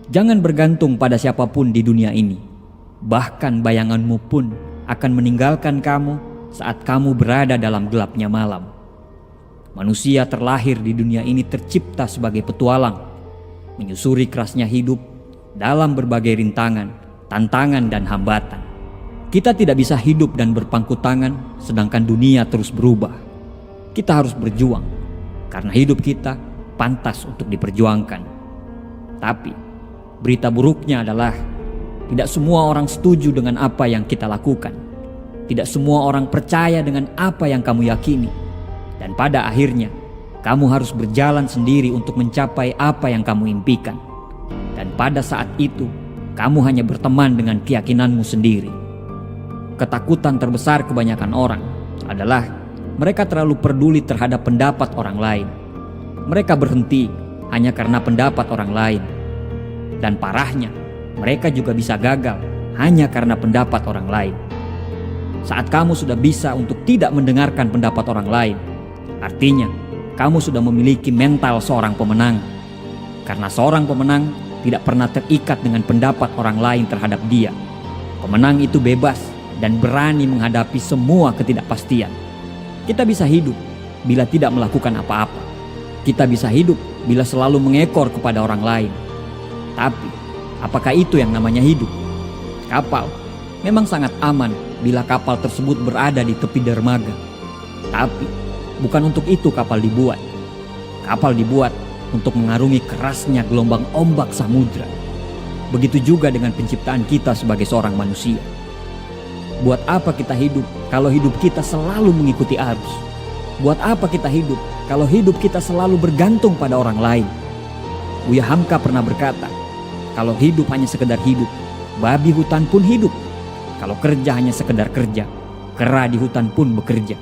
Jangan bergantung pada siapapun di dunia ini. Bahkan bayanganmu pun akan meninggalkan kamu saat kamu berada dalam gelapnya malam. Manusia terlahir di dunia ini tercipta sebagai petualang, menyusuri kerasnya hidup dalam berbagai rintangan, tantangan, dan hambatan. Kita tidak bisa hidup dan berpangku tangan sedangkan dunia terus berubah. Kita harus berjuang karena hidup kita pantas untuk diperjuangkan. Tapi berita buruknya adalah tidak semua orang setuju dengan apa yang kita lakukan. Tidak semua orang percaya dengan apa yang kamu yakini. Dan pada akhirnya, kamu harus berjalan sendiri untuk mencapai apa yang kamu impikan. Dan pada saat itu, kamu hanya berteman dengan keyakinanmu sendiri. Ketakutan terbesar kebanyakan orang adalah mereka terlalu peduli terhadap pendapat orang lain. Mereka berhenti hanya karena pendapat orang lain. Dan parahnya, mereka juga bisa gagal hanya karena pendapat orang lain. Saat kamu sudah bisa untuk tidak mendengarkan pendapat orang lain, artinya kamu sudah memiliki mental seorang pemenang. Karena seorang pemenang tidak pernah terikat dengan pendapat orang lain terhadap dia. Pemenang itu bebas dan berani menghadapi semua ketidakpastian. Kita bisa hidup bila tidak melakukan apa-apa. Kita bisa hidup bila selalu mengekor kepada orang lain. Tapi, apakah itu yang namanya hidup? Kapal memang sangat aman bila kapal tersebut berada di tepi dermaga. Tapi, bukan untuk itu kapal dibuat. Kapal dibuat untuk mengarungi kerasnya gelombang ombak samudra. Begitu juga dengan penciptaan kita sebagai seorang manusia. Buat apa kita hidup kalau hidup kita selalu mengikuti arus? Buat apa kita hidup kalau hidup kita selalu bergantung pada orang lain? Buya Hamka pernah berkata, kalau hidup hanya sekedar hidup, babi hutan pun hidup. Kalau kerja hanya sekedar kerja, kera di hutan pun bekerja.